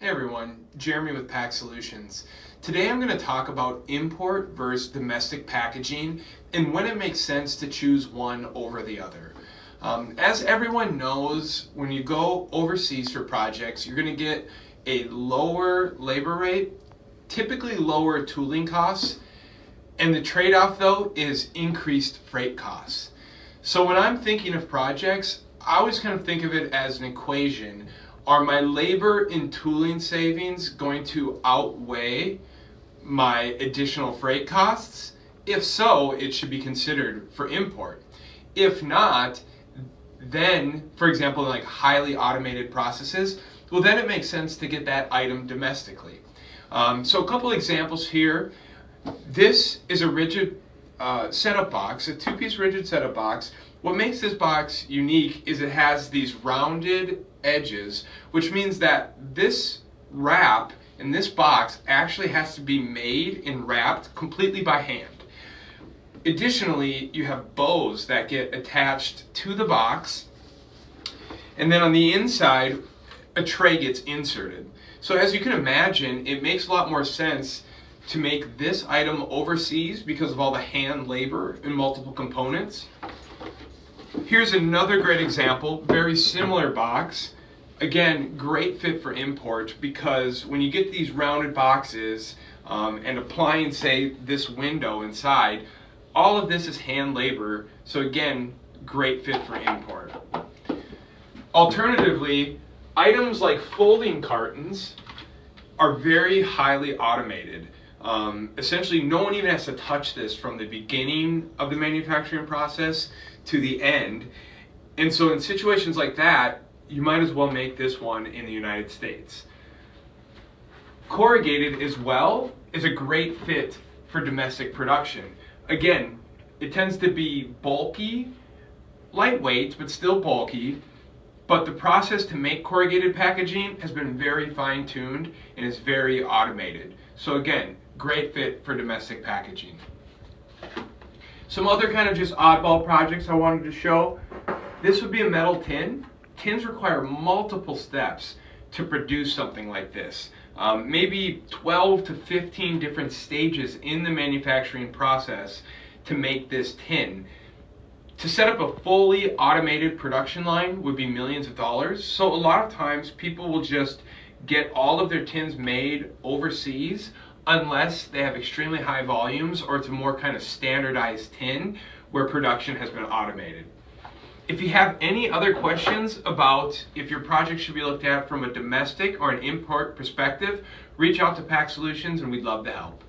Hey everyone, Jeremy with Pack Solutions. Today I'm going to talk about import versus domestic packaging and when it makes sense to choose one over the other. As everyone knows, when you go overseas for projects, you're going to get a lower labor rate, typically lower tooling costs, and the trade-off though is increased freight costs. So when I'm thinking of projects, I always kind of think of it as an equation. Are my labor and tooling savings going to outweigh my additional freight costs? If so, it should be considered for import. If not, then, for example, like highly automated processes, well then it makes sense to get that item domestically. So a couple examples here. This is a rigid setup box, a two-piece rigid setup box. What makes this box unique is it has these rounded edges, which means that this wrap in this box actually has to be made and wrapped completely by hand. Additionally, you have bows that get attached to the box, and then on the inside, a tray gets inserted. So as you can imagine, it makes a lot more sense to make this item overseas because of all the hand labor and multiple components. Here's another great example, very similar box. Again, great fit for import because when you get these rounded boxes and applying, say, this window inside, all of this is hand labor. So again, great fit for import. Alternatively, items like folding cartons are very highly automated. Essentially, no one even has to touch this from the beginning of the manufacturing process to the end. And so in situations like that, you might as well make this one in the United States. Corrugated as well is a great fit for domestic production. Again, it tends to be bulky, lightweight, but still bulky. But the process to make corrugated packaging has been very fine-tuned and is very automated. So again, great fit for domestic packaging. Some other kind of just oddball projects I wanted to show. This would be a metal tin. Tins require multiple steps to produce something like this. Maybe 12 to 15 different stages in the manufacturing process to make this tin. To set up a fully automated production line would be millions of dollars. So a lot of times people will just get all of their tins made overseas unless they have extremely high volumes or it's a more kind of standardized tin where production has been automated. If you have any other questions about if your project should be looked at from a domestic or an import perspective, reach out to Pack Solutions and we'd love to help.